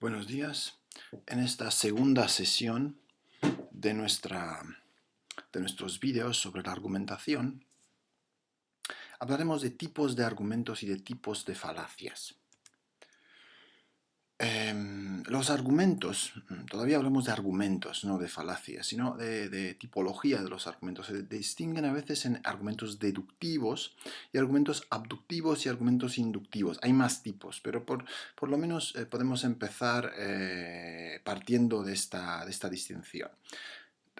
Buenos días. En esta segunda sesión de, de nuestros vídeos sobre la argumentación, hablaremos de tipos de argumentos y de tipos de falacias. Los argumentos, todavía hablamos de argumentos, no de falacias, sino de tipología de los argumentos. Se distinguen a veces en argumentos deductivos y argumentos abductivos y argumentos inductivos. Hay más tipos, pero por lo menos podemos empezar partiendo de esta distinción.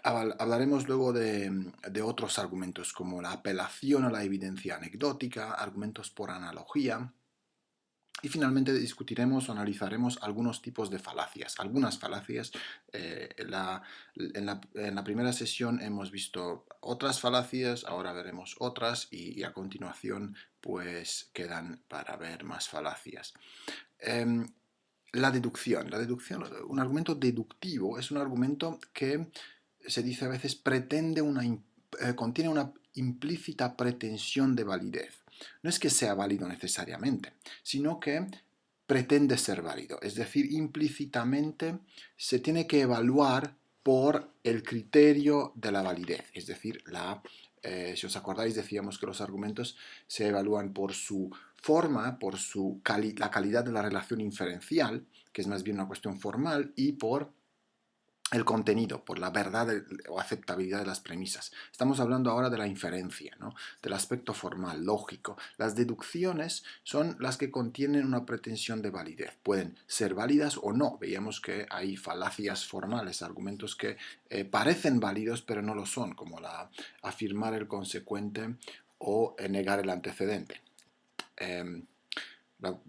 Hablaremos luego de otros argumentos como la apelación a la evidencia anecdótica, argumentos por analogía. Y finalmente discutiremos o analizaremos algunos tipos de falacias, algunas falacias. En la primera sesión hemos visto otras falacias, ahora veremos otras y a continuación pues quedan para ver más falacias. La deducción, un argumento deductivo es un argumento que se dice a veces contiene una implícita pretensión de validez. No es que sea válido necesariamente, sino que pretende ser válido. Es decir, implícitamente se tiene que evaluar por el criterio de la validez. Es decir, si os acordáis, decíamos que los argumentos se evalúan por su forma, por la calidad de la relación inferencial, que es más bien una cuestión formal, y por el contenido, por la verdad o aceptabilidad de las premisas. Estamos hablando ahora de la inferencia, ¿no? Del aspecto formal, lógico. Las deducciones son las que contienen una pretensión de validez. Pueden ser válidas o no. Veíamos que hay falacias formales, argumentos que parecen válidos pero no lo son, como afirmar el consecuente o negar el antecedente.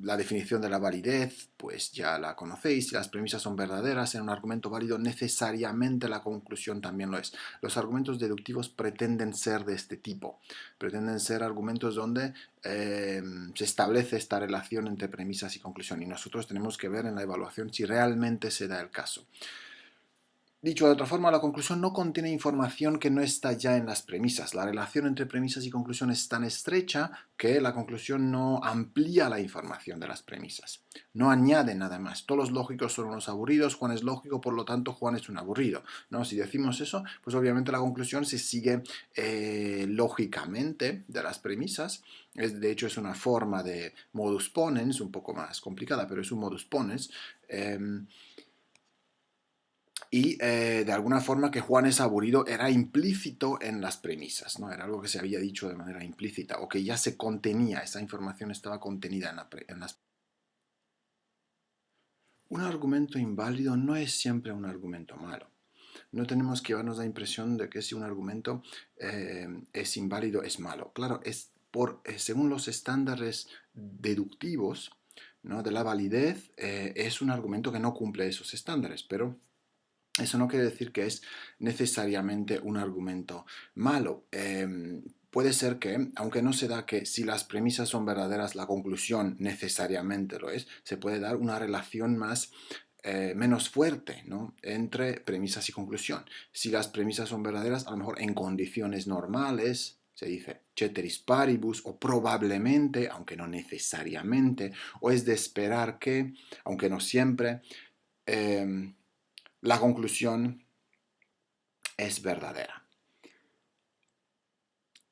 La definición de la validez, pues ya la conocéis. Si las premisas son verdaderas en un argumento válido, necesariamente la conclusión también lo es. Los argumentos deductivos pretenden ser de este tipo. Pretenden ser argumentos donde se establece esta relación entre premisas y conclusión. Y nosotros tenemos que ver en la evaluación si realmente se da el caso. Dicho de otra forma, la conclusión no contiene información que no está ya en las premisas. La relación entre premisas y conclusión es tan estrecha que la conclusión no amplía la información de las premisas. No añade nada más. Todos los lógicos son unos aburridos, Juan es lógico, por lo tanto Juan es un aburrido, ¿no? Si decimos eso, pues obviamente la conclusión se sigue lógicamente de las premisas. De hecho, es una forma de modus ponens, un poco más complicada, pero es un modus ponens. Y de alguna forma que Juan es aburrido era implícito en las premisas, ¿no? Era algo que se había dicho de manera implícita o que ya se contenía, esa información estaba contenida en las... Un argumento inválido no es siempre un argumento malo. No tenemos que darnos la impresión de que si un argumento es inválido es malo. Claro, según los estándares deductivos, ¿no?, de la validez, es un argumento que no cumple esos estándares, pero eso no quiere decir que es necesariamente un argumento malo. Puede ser que, aunque no se da que si las premisas son verdaderas, la conclusión necesariamente lo es, se puede dar una relación menos fuerte, ¿no?, entre premisas y conclusión. Si las premisas son verdaderas, a lo mejor en condiciones normales, se dice ceteris paribus, o probablemente, aunque no necesariamente, o es de esperar que, aunque no siempre, la conclusión es verdadera.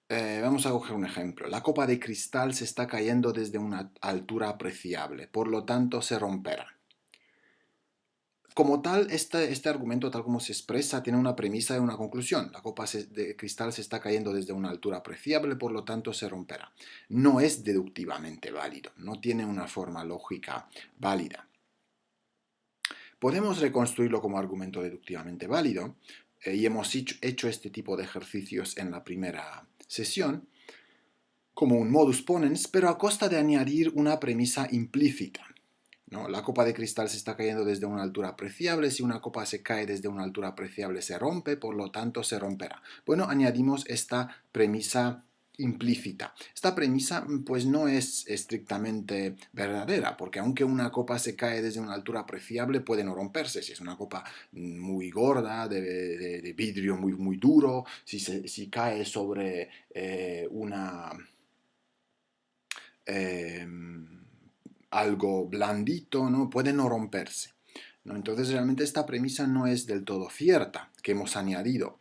Vamos a coger un ejemplo. La copa de cristal se está cayendo desde una altura apreciable, por lo tanto se romperá. Como tal, este argumento, tal como se expresa, tiene una premisa y una conclusión. La copa de cristal se está cayendo desde una altura apreciable, por lo tanto se romperá. No es deductivamente válido, no tiene una forma lógica válida. Podemos reconstruirlo como argumento deductivamente válido, y hemos hecho este tipo de ejercicios en la primera sesión, como un modus ponens, pero a costa de añadir una premisa implícita, ¿no? La copa de cristal se está cayendo desde una altura apreciable. Si una copa se cae desde una altura apreciable, se rompe, por lo tanto se romperá. Bueno, añadimos esta premisa implícita. Esta premisa pues no es estrictamente verdadera, porque aunque una copa se cae desde una altura apreciable, puede no romperse. Si es una copa muy gorda, de vidrio muy duro, si cae sobre algo blandito, ¿no?, puede no romperse. ¿no? Entonces realmente esta premisa no es del todo cierta, que hemos añadido.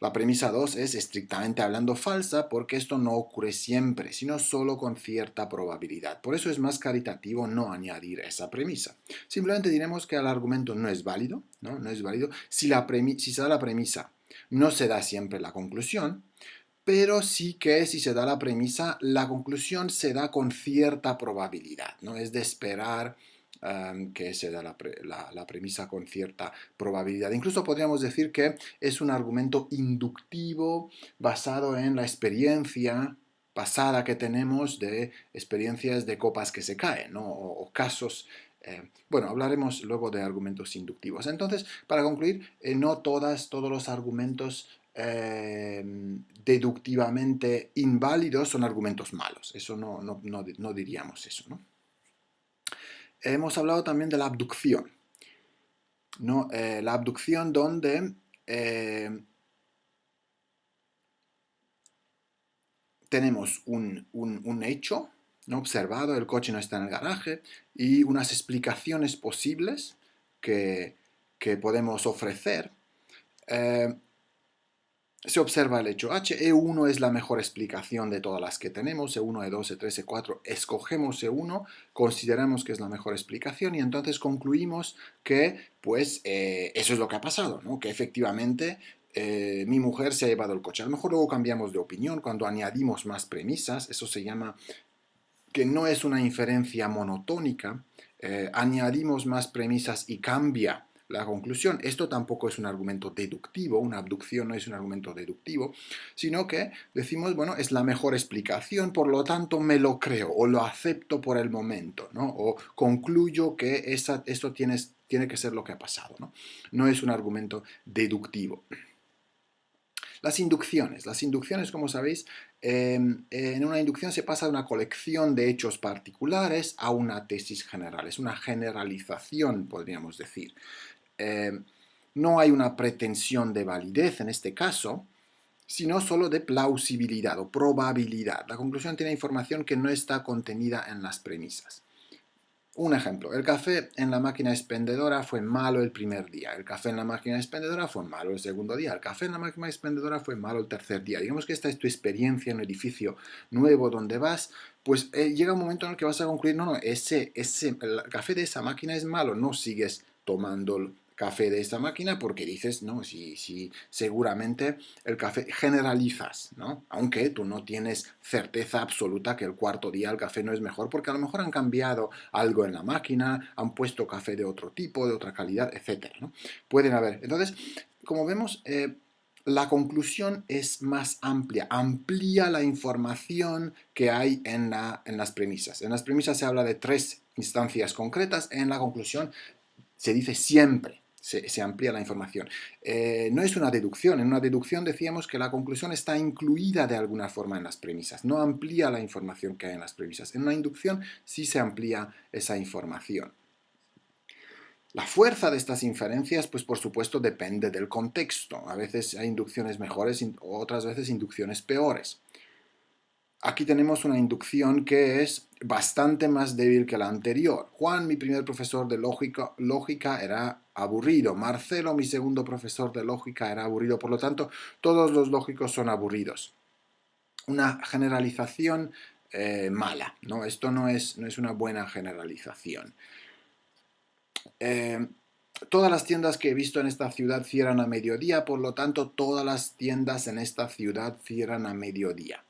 La premisa 2 es estrictamente hablando falsa porque esto no ocurre siempre, sino solo con cierta probabilidad. Por eso es más caritativo no añadir esa premisa. Simplemente diremos que el argumento no es válido, ¿no? No es válido. Si se da la premisa, no se da siempre la conclusión, pero sí que si se da la premisa, la conclusión se da con cierta probabilidad, ¿no? Es de esperar que se da la premisa con cierta probabilidad. Incluso podríamos decir que es un argumento inductivo basado en la experiencia pasada que tenemos de experiencias de copas que se caen, ¿no? O casos. Bueno, hablaremos luego de argumentos inductivos. Entonces, para concluir, no todos los argumentos deductivamente inválidos son argumentos malos. Eso no diríamos eso, ¿no? Hemos hablado también de la abducción, ¿no? La abducción donde tenemos un hecho, ¿no? Observado, el coche no está en el garaje, y unas explicaciones posibles que podemos ofrecer. Se observa el hecho H, E1 es la mejor explicación de todas las que tenemos, E1, E2, E3, E4, escogemos E1, consideramos que es la mejor explicación y entonces concluimos que pues eso es lo que ha pasado, ¿no? Que efectivamente mi mujer se ha llevado el coche. A lo mejor luego cambiamos de opinión cuando añadimos más premisas, eso se llama que no es una inferencia monotónica, añadimos más premisas y cambia la conclusión. Esto tampoco es un argumento deductivo, una abducción no es un argumento deductivo, sino que decimos, bueno, es la mejor explicación, por lo tanto me lo creo o lo acepto por el momento, ¿no? O concluyo que esto tiene que ser lo que ha pasado, ¿no? No es un argumento deductivo. Las inducciones, como sabéis, en una inducción se pasa de una colección de hechos particulares a una tesis general. Es una generalización, podríamos decir. No hay una pretensión de validez en este caso, sino solo de plausibilidad o probabilidad. La conclusión tiene información que no está contenida en las premisas. Un ejemplo, el café en la máquina expendedora fue malo el primer día, el café en la máquina expendedora fue malo el segundo día, el café en la máquina expendedora fue malo el tercer día. Digamos que esta es tu experiencia en un edificio nuevo donde vas, pues llega un momento en el que vas a concluir, no, el café de esa máquina es malo, no sigues tomando café de esta máquina porque dices, no, si seguramente el café generalizas, ¿no? Aunque tú no tienes certeza absoluta que el cuarto día el café no es mejor porque a lo mejor han cambiado algo en la máquina, han puesto café de otro tipo, de otra calidad, etcétera, ¿no? Pueden haber. Entonces, como vemos, la conclusión es más amplia, amplía la información que hay en las premisas. En las premisas se habla de 3 instancias concretas, en la conclusión se dice siempre. Se amplía la información. No es una deducción. En una deducción decíamos que la conclusión está incluida de alguna forma en las premisas. No amplía la información que hay en las premisas. En una inducción sí se amplía esa información. La fuerza de estas inferencias, pues por supuesto, depende del contexto. A veces hay inducciones mejores, otras veces inducciones peores. Aquí tenemos una inducción que es bastante más débil que la anterior. Juan, mi primer profesor de lógica, era aburrido. Marcelo, mi segundo profesor de lógica, era aburrido. Por lo tanto, todos los lógicos son aburridos. Una generalización mala, ¿no? Esto no es una buena generalización. Todas las tiendas que he visto en esta ciudad cierran a mediodía, por lo tanto, todas las tiendas en esta ciudad cierran a mediodía.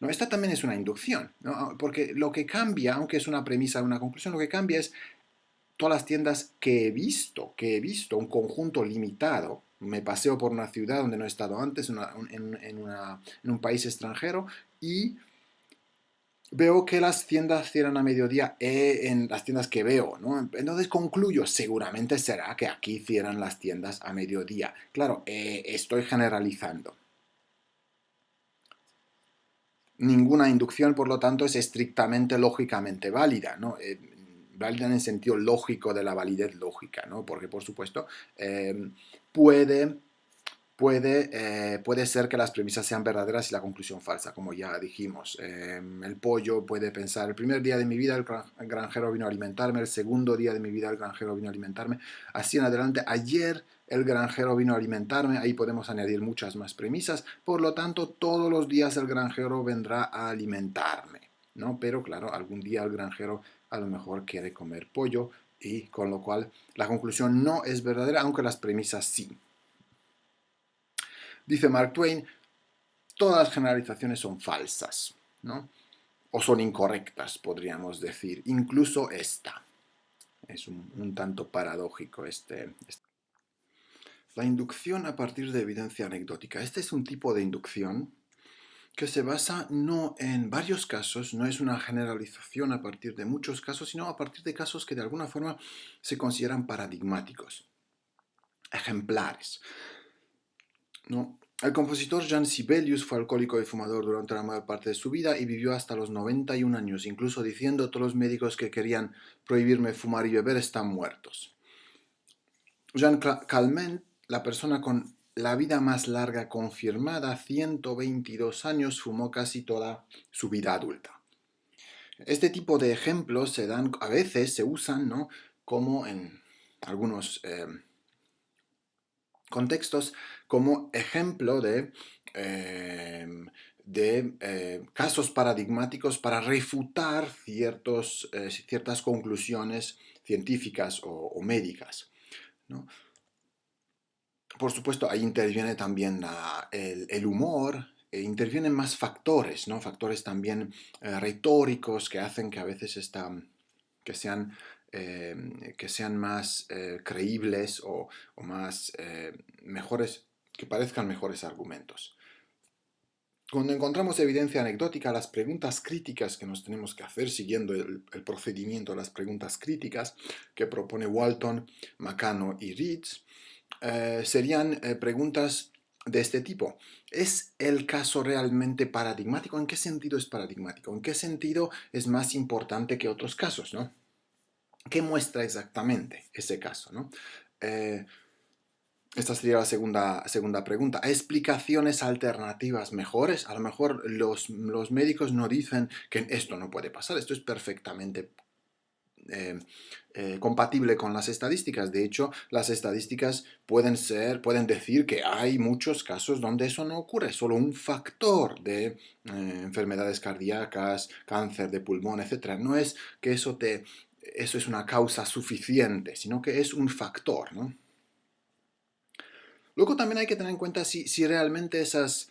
No, esta también es una inducción, ¿no? Porque lo que cambia, aunque es una premisa de una conclusión, lo que cambia es todas las tiendas que he visto, un conjunto limitado. Me paseo por una ciudad donde no he estado antes, en un país extranjero, y veo que las tiendas cierran a mediodía en las tiendas que veo, ¿no? Entonces concluyo, seguramente será que aquí cierran las tiendas a mediodía. Claro, estoy generalizando. Ninguna inducción, por lo tanto, es estrictamente lógicamente válida, ¿no? Válida en el sentido lógico de la validez lógica, ¿no? Porque, por supuesto, puede puede ser que las premisas sean verdaderas y la conclusión falsa, como ya dijimos. El pollo puede pensar, el primer día de mi vida el granjero vino a alimentarme, el segundo día de mi vida el granjero vino a alimentarme, así en adelante. Ayer el granjero vino a alimentarme, ahí podemos añadir muchas más premisas, por lo tanto todos los días el granjero vendrá a alimentarme, ¿no? Pero claro, algún día el granjero a lo mejor quiere comer pollo y con lo cual la conclusión no es verdadera, aunque las premisas sí. Dice Mark Twain, todas las generalizaciones son falsas, ¿no? O son incorrectas, podríamos decir. Incluso esta. Es un tanto paradójico este. La inducción a partir de evidencia anecdótica. Este es un tipo de inducción que se basa no en varios casos, no es una generalización a partir de muchos casos, sino a partir de casos que de alguna forma se consideran paradigmáticos, ejemplares, ¿no? El compositor Jean Sibelius fue alcohólico y fumador durante la mayor parte de su vida y vivió hasta los 91 años, incluso diciendo: todos los médicos que querían prohibirme fumar y beber están muertos. Jean Calment, la persona con la vida más larga confirmada, 122 años, fumó casi toda su vida adulta. Este tipo de ejemplos se dan, a veces se usan, ¿no?, como en algunos contextos, como ejemplo de casos paradigmáticos para refutar ciertas conclusiones científicas o médicas, ¿no? Por supuesto, ahí interviene también el humor, intervienen más factores, ¿no? Factores también retóricos que hacen que a veces que sean, que sean más creíbles o más mejores, que parezcan mejores argumentos. Cuando encontramos evidencia anecdótica, las preguntas críticas que nos tenemos que hacer, siguiendo el procedimiento de las preguntas críticas que propone Walton, Makano y Ritz, serían preguntas de este tipo. ¿Es el caso realmente paradigmático? ¿En qué sentido es paradigmático? ¿En qué sentido es más importante que otros casos, ¿no? ¿Qué muestra exactamente ese caso, ¿no? Esta sería la segunda pregunta. ¿Explicaciones alternativas mejores? A lo mejor los médicos no dicen que esto no puede pasar, esto es perfectamente compatible con las estadísticas. De hecho, las estadísticas pueden decir que hay muchos casos donde eso no ocurre, solo un factor de enfermedades cardíacas, cáncer de pulmón, etc. No es que eso es una causa suficiente, sino que es un factor, ¿no? Luego también hay que tener en cuenta si realmente esas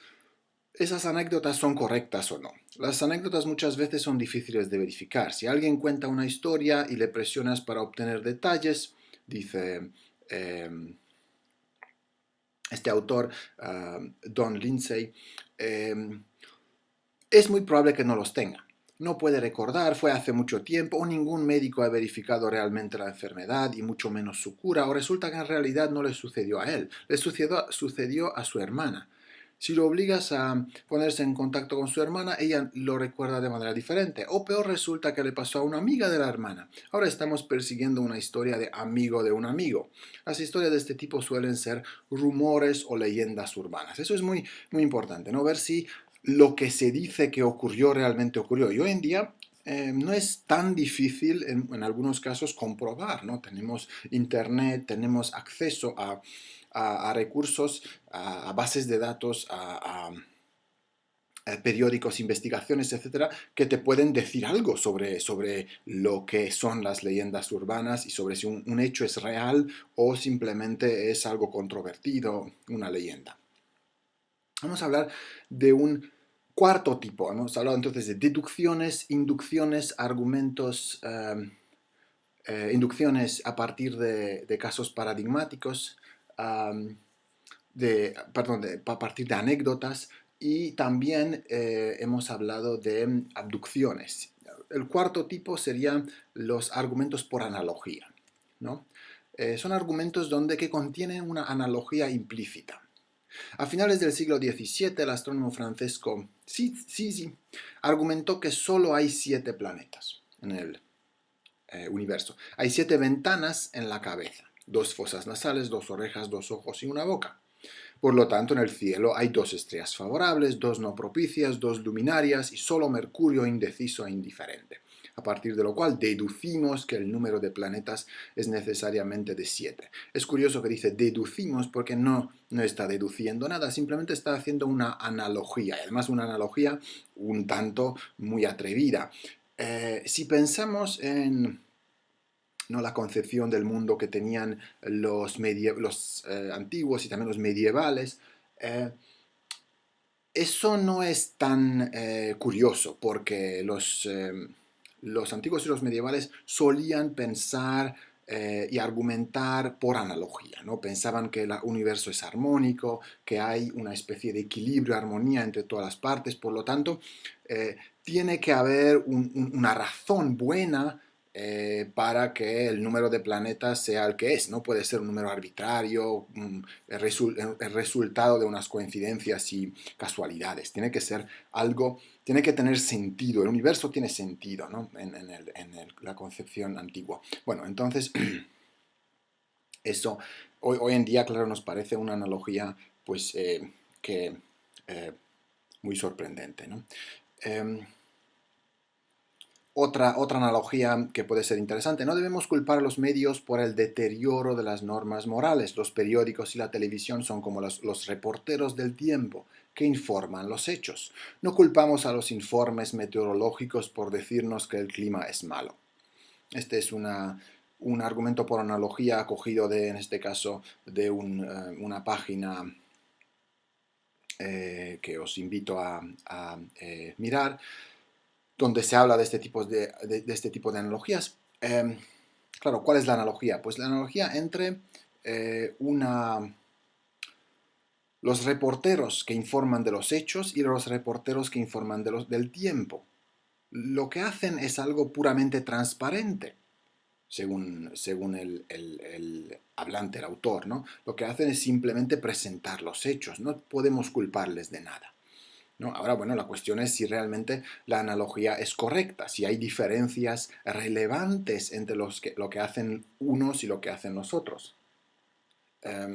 anécdotas son correctas o no. Las anécdotas muchas veces son difíciles de verificar. Si alguien cuenta una historia y le presionas para obtener detalles, dice este autor, Don Lindsay, es muy probable que no los tenga. No puede recordar, fue hace mucho tiempo, o ningún médico ha verificado realmente la enfermedad y mucho menos su cura, o resulta que en realidad no le sucedió a él, le sucedió a su hermana. Si lo obligas a ponerse en contacto con su hermana, ella lo recuerda de manera diferente. O peor, resulta que le pasó a una amiga de la hermana. Ahora estamos persiguiendo una historia de amigo de un amigo. Las historias de este tipo suelen ser rumores o leyendas urbanas. Eso es muy, muy importante, ¿no? Ver si lo que se dice que ocurrió realmente ocurrió. Y hoy en día no es tan difícil en algunos casos comprobar, ¿no? Tenemos internet, tenemos acceso a recursos, a bases de datos, a periódicos, investigaciones, etcétera, que te pueden decir algo sobre lo que son las leyendas urbanas y sobre si un hecho es real o simplemente es algo controvertido, una leyenda. Vamos a hablar de un cuarto tipo. Hemos hablado entonces de deducciones, inducciones, argumentos, inducciones a partir de casos paradigmáticos, a partir de anécdotas, y también hemos hablado de abducciones. El cuarto tipo serían los argumentos por analogía, ¿no? Son argumentos que contienen una analogía implícita. A finales del siglo XVII, el astrónomo Francesco Sisi argumentó que solo hay 7 planetas en el universo. Hay 7 ventanas en la cabeza, 2 fosas nasales, 2 orejas, 2 ojos y una boca. Por lo tanto, en el cielo hay 2 estrellas favorables, 2 no propicias, 2 luminarias y solo Mercurio indeciso e indiferente. A partir de lo cual deducimos que el número de planetas es necesariamente de 7. Es curioso que dice deducimos porque no está deduciendo nada, simplemente está haciendo una analogía, y además una analogía un tanto muy atrevida. Si pensamos en, ¿no?, la concepción del mundo que tenían los antiguos y también los medievales, eso no es tan curioso, porque los antiguos y los medievales solían pensar y argumentar por analogía, ¿no? Pensaban que el universo es armónico, que hay una especie de equilibrio, armonía entre todas las partes, por lo tanto, tiene que haber una razón buena para que el número de planetas sea el que es. No puede ser un número arbitrario, el resultado de unas coincidencias y casualidades. Tiene que ser algo, tiene que tener sentido. El universo tiene sentido, ¿no?, en la concepción antigua. Bueno, entonces, eso hoy en día, claro, nos parece una analogía, pues, que muy sorprendente, ¿no? Otra analogía que puede ser interesante: no debemos culpar a los medios por el deterioro de las normas morales. Los periódicos y la televisión son como los reporteros del tiempo, que informan los hechos. No culpamos a los informes meteorológicos por decirnos que el clima es malo. Este es un argumento por analogía acogido en este caso, de una página que os invito a mirar, donde se habla de este tipo de analogías. Claro, ¿cuál es la analogía? Pues la analogía entre los reporteros que informan de los hechos y los reporteros que informan del tiempo. Lo que hacen es algo puramente transparente, según el hablante, el autor, ¿no? Lo que hacen es simplemente presentar los hechos, no podemos culparles de nada, ¿no? Ahora, bueno, la cuestión es si realmente la analogía es correcta, si hay diferencias relevantes entre lo que hacen unos y lo que hacen los otros. A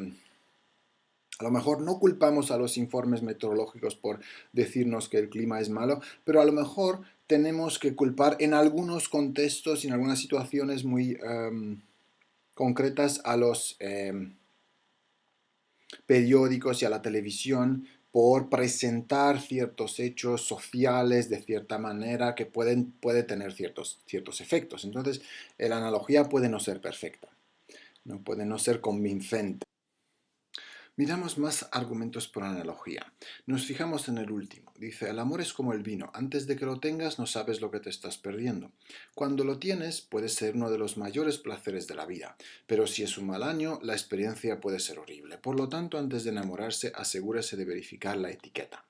lo mejor no culpamos a los informes meteorológicos por decirnos que el clima es malo, pero a lo mejor tenemos que culpar en algunos contextos y en algunas situaciones muy concretas a los periódicos y a la televisión por presentar ciertos hechos sociales de cierta manera que puede tener ciertos efectos. Entonces, la analogía puede no ser perfecta, no puede no ser convincente. Miramos más argumentos por analogía. Nos fijamos en el último. Dice: el amor es como el vino. Antes de que lo tengas no sabes lo que te estás perdiendo. Cuando lo tienes puede ser uno de los mayores placeres de la vida, pero si es un mal año, la experiencia puede ser horrible. Por lo tanto, antes de enamorarse, asegúrese de verificar la etiqueta.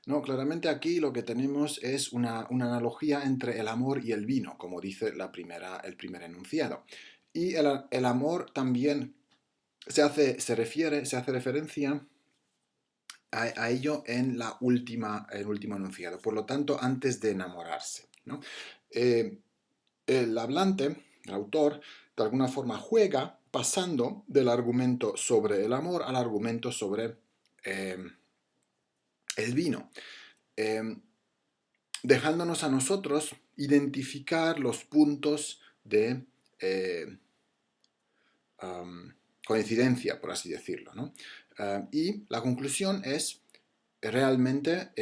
No, claramente aquí lo que tenemos es una analogía entre el amor y el vino, como dice el primer enunciado. Y el amor también se hace referencia a ello en el último enunciado. Por lo tanto, antes de enamorarse, ¿no? El hablante, el autor, de alguna forma juega pasando del argumento sobre el amor al argumento sobre el vino, dejándonos a nosotros identificar los puntos de coincidencia, por así decirlo, ¿no? Y la conclusión es realmente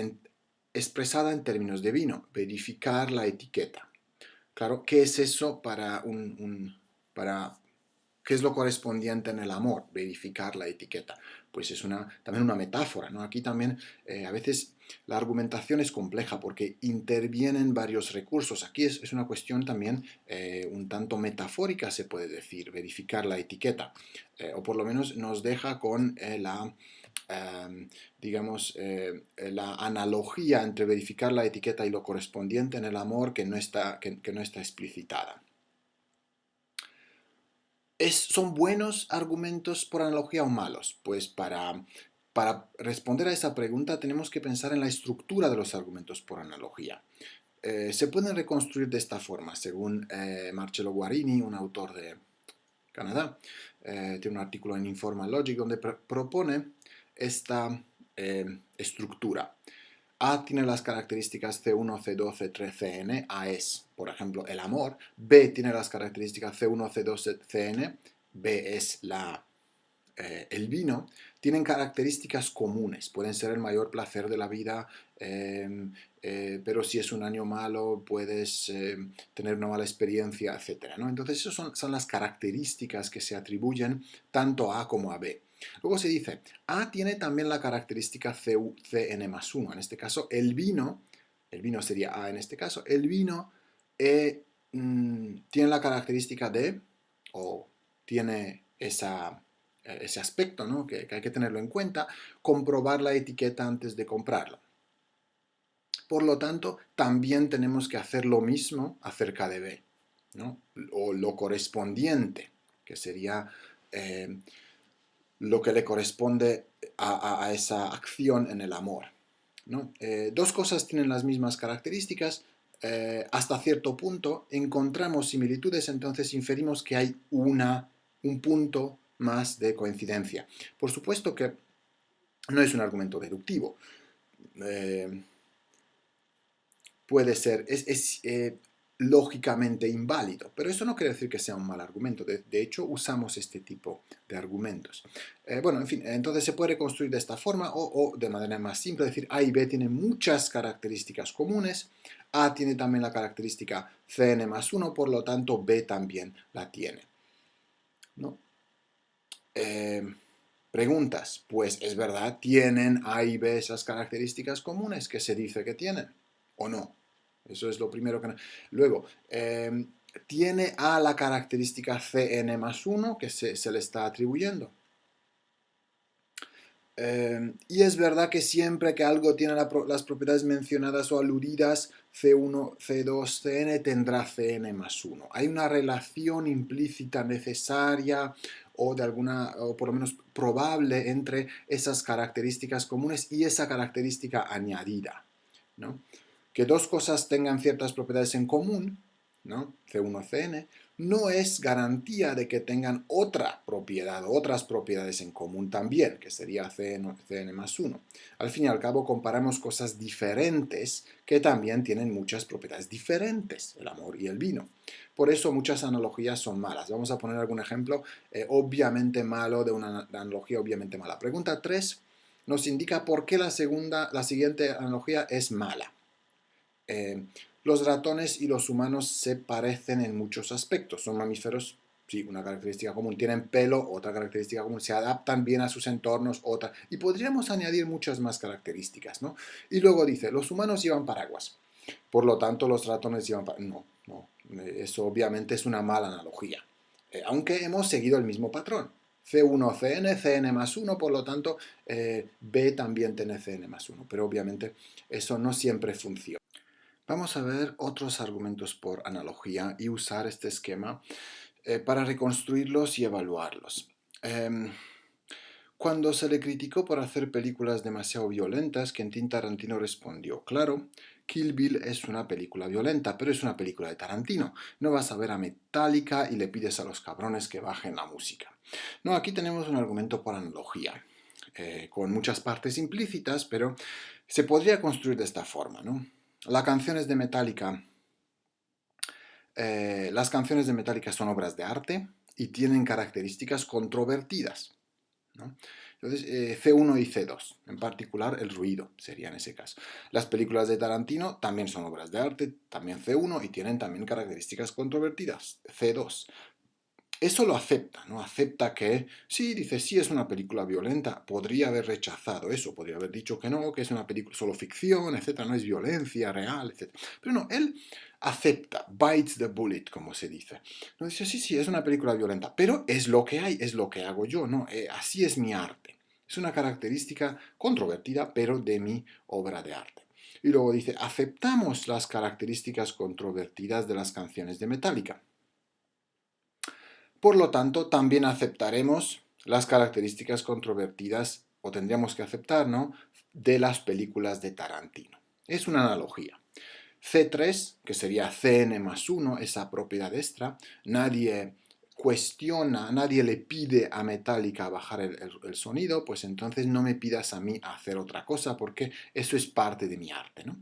expresada en términos de vino: verificar la etiqueta. Claro, ¿qué es eso qué es lo correspondiente en el amor? Verificar la etiqueta. Pues es también una metáfora, ¿no? Aquí también a veces la argumentación es compleja porque intervienen varios recursos. Aquí es una cuestión también un tanto metafórica, se puede decir, verificar la etiqueta. O por lo menos nos deja con digamos, la analogía entre verificar la etiqueta y lo correspondiente en el amor que no está explicitada. ¿Son buenos argumentos por analogía o malos? Pues para responder a esa pregunta tenemos que pensar en la estructura de los argumentos por analogía. Se pueden reconstruir de esta forma, según Marcello Guarini, un autor de Canadá. Tiene un artículo en Informal Logic donde propone esta estructura. A tiene las características C1, C2, C3, Cn. A es, por ejemplo, el amor. B tiene las características C1, C2, Cn. B es el vino. Tienen características comunes. Pueden ser el mayor placer de la vida, pero si es un año malo puedes tener una mala experiencia, etc., ¿no? Entonces, esas son las características que se atribuyen tanto a A como a B. Luego se dice, A tiene también la característica Cn más 1. En este caso, el vino sería A en este caso, el vino tiene la característica de, o tiene ese aspecto, ¿no? que hay que tenerlo en cuenta, comprobar la etiqueta antes de comprarla. Por lo tanto, también tenemos que hacer lo mismo acerca de B, ¿no? O lo correspondiente, que sería lo que le corresponde a esa acción en el amor, ¿no? Dos cosas tienen las mismas características, hasta cierto punto encontramos similitudes, entonces inferimos que hay un punto más de coincidencia. Por supuesto que no es un argumento deductivo. Puede ser, es lógicamente inválido, pero eso no quiere decir que sea un mal argumento. De hecho, usamos este tipo de argumentos. Bueno, en fin, entonces se puede construir de esta forma o de manera más simple, decir A y B tienen muchas características comunes, A tiene también la característica Cn más 1, por lo tanto B también la tiene, ¿no? Preguntas, pues es verdad, ¿tienen A y B esas características comunes que se dice que tienen o no? Eso es lo primero que... Luego, ¿tiene A la característica Cn más 1 que se le está atribuyendo? Y es verdad que siempre que algo tiene las propiedades mencionadas o aludidas, C1, C2, Cn tendrá Cn más 1. Hay una relación implícita necesaria o por lo menos probable entre esas características comunes y esa característica añadida, ¿no? Que dos cosas tengan ciertas propiedades en común, ¿no? C1, Cn, no es garantía de que tengan otra propiedad o otras propiedades en común también, que sería Cn más 1. Al fin y al cabo comparamos cosas diferentes que también tienen muchas propiedades diferentes, el amor y el vino. Por eso muchas analogías son malas. Vamos a poner algún ejemplo obviamente malo de una analogía obviamente mala. Pregunta 3 nos indica por qué la siguiente analogía es mala. Los ratones y los humanos se parecen en muchos aspectos. Son mamíferos, sí, una característica común. Tienen pelo, otra característica común. Se adaptan bien a sus entornos, otra. Y podríamos añadir muchas más características, ¿no? Y luego dice, los humanos llevan paraguas. Por lo tanto, los ratones llevan paraguas. No. Eso obviamente es una mala analogía. Aunque hemos seguido el mismo patrón. C1, Cn, Cn más 1, por lo tanto, B también tiene Cn más 1. Pero obviamente eso no siempre funciona. Vamos a ver otros argumentos por analogía y usar este esquema para reconstruirlos y evaluarlos. Cuando se le criticó por hacer películas demasiado violentas, Quentin Tarantino respondió, claro, Kill Bill es una película violenta, pero es una película de Tarantino. No vas a ver a Metallica y le pides a los cabrones que bajen la música. No, aquí tenemos un argumento por analogía, con muchas partes implícitas, pero se podría construir de esta forma, ¿no? Las canciones de Metallica son obras de arte y tienen características controvertidas, ¿no? Entonces, C1 y C2, en particular el ruido sería en ese caso. Las películas de Tarantino también son obras de arte, también C1 y tienen también características controvertidas, C2. Eso lo acepta, ¿no? Acepta que, sí, dice, sí es una película violenta, podría haber rechazado eso, podría haber dicho que no, que es una película solo ficción, etcétera, no es violencia real, etcétera. Pero no, él acepta, bites the bullet, como se dice. No dice, sí, es una película violenta, pero es lo que hay, es lo que hago yo, ¿no? Así es mi arte. Es una característica controvertida, pero de mi obra de arte. Y luego dice, aceptamos las características controvertidas de las canciones de Metallica. Por lo tanto, también aceptaremos las características controvertidas, o tendríamos que aceptar, ¿no?, de las películas de Tarantino. Es una analogía. C3, que sería Cn más 1, esa propiedad extra, cuestiona, nadie le pide a Metallica bajar el sonido, pues entonces no me pidas a mí hacer otra cosa, porque eso es parte de mi arte, ¿no?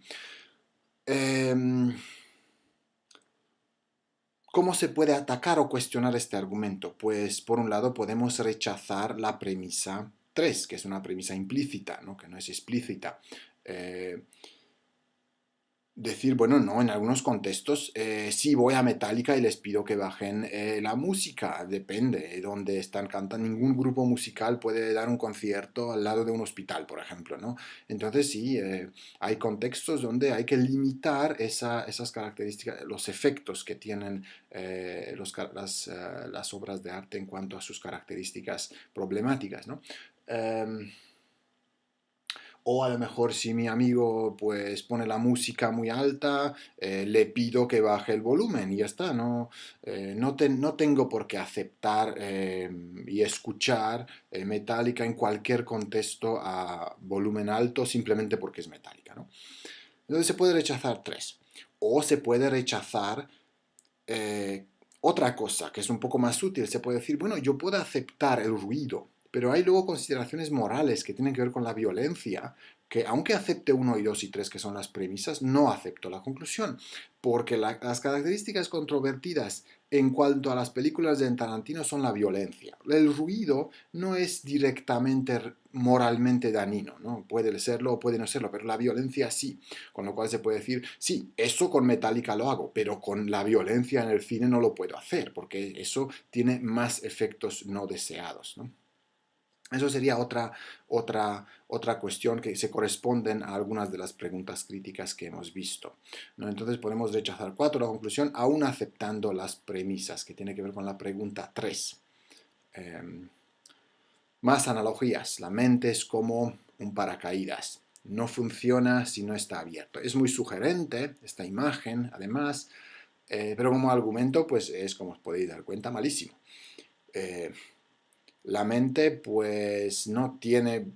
¿Cómo se puede atacar o cuestionar este argumento? Pues por un lado podemos rechazar la premisa 3, que es una premisa implícita, ¿no? Que no es explícita. Decir, bueno, no, en algunos contextos sí voy a Metallica y les pido que bajen la música, depende de dónde están cantando. Ningún grupo musical puede dar un concierto al lado de un hospital, por ejemplo, ¿no? Entonces sí, hay contextos donde hay que limitar esas características, los efectos que tienen las obras de arte en cuanto a sus características problemáticas, ¿no? O a lo mejor si mi amigo pues pone la música muy alta, le pido que baje el volumen y ya está. No, no tengo por qué aceptar y escuchar Metallica en cualquier contexto a volumen alto simplemente porque es Metallica, ¿no? Entonces se puede rechazar tres. O se puede rechazar eh, otra cosa que es un poco más útil. Se puede decir, bueno, yo puedo aceptar el ruido, pero hay luego consideraciones morales que tienen que ver con la violencia, que aunque acepte uno y dos y tres, que son las premisas, no acepto la conclusión, porque las características controvertidas en cuanto a las películas de Tarantino son la violencia. El ruido no es directamente moralmente dañino, ¿no? Puede serlo o puede no serlo, pero la violencia sí. Con lo cual se puede decir, sí, eso con Metallica lo hago, pero con la violencia en el cine no lo puedo hacer, porque eso tiene más efectos no deseados, ¿no? Eso sería otra cuestión que se corresponden a algunas de las preguntas críticas que hemos visto, ¿no? Entonces podemos rechazar 4 la conclusión, aún aceptando las premisas, que tiene que ver con la pregunta 3. Más analogías. La mente es como un paracaídas. No funciona si no está abierto. Es muy sugerente esta imagen, además, pero como argumento, pues es, como os podéis dar cuenta, malísimo. La mente, pues, no tiene